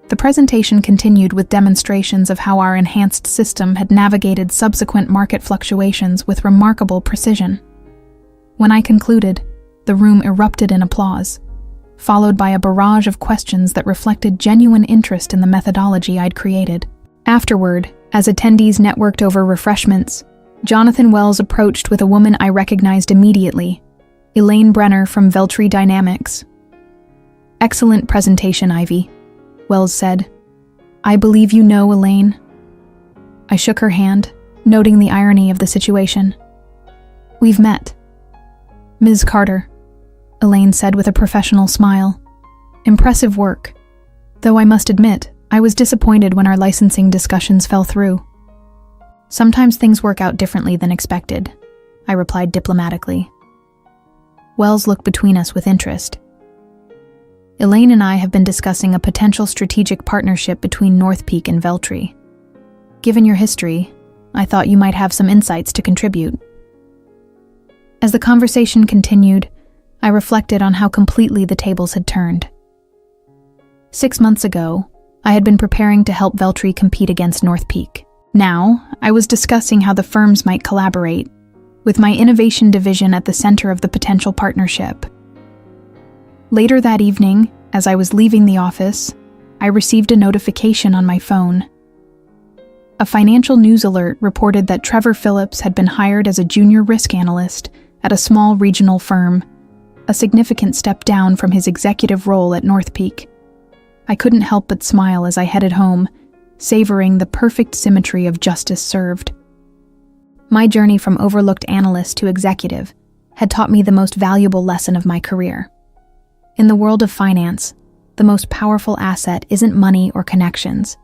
The presentation continued with demonstrations of how our enhanced system had navigated subsequent market fluctuations with remarkable precision. When I concluded, the room erupted in applause, followed by a barrage of questions that reflected genuine interest in the methodology I'd created. Afterward, as attendees networked over refreshments, Jonathan Wells approached with a woman I recognized immediately, Elaine Brenner from Veltri Dynamics. "Excellent presentation, Ivy," Wells said. "I believe you know Elaine." I shook her hand, noting the irony of the situation. "We've met." "Ms. Carter," Elaine said with a professional smile. "Impressive work. Though I must admit, I was disappointed when our licensing discussions fell through." "Sometimes things work out differently than expected," I replied diplomatically. Wells looked between us with interest. "Elaine and I have been discussing a potential strategic partnership between North Peak and Veltri. Given your history, I thought you might have some insights to contribute." As the conversation continued, I reflected on how completely the tables had turned. 6 months ago, I had been preparing to help Veltri compete against North Peak. Now, I was discussing how the firms might collaborate, with my innovation division at the center of the potential partnership. Later that evening, as I was leaving the office, I received a notification on my phone. A financial news alert reported that Trevor Phillips had been hired as a junior risk analyst at a small regional firm, a significant step down from his executive role at North Peak. I couldn't help but smile as I headed home, savoring the perfect symmetry of justice served. My journey from overlooked analyst to executive had taught me the most valuable lesson of my career. In the world of finance, the most powerful asset isn't money or connections.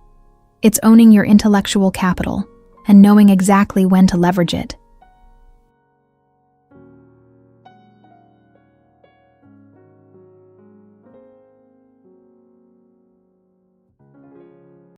It's owning your intellectual capital and knowing exactly when to leverage it.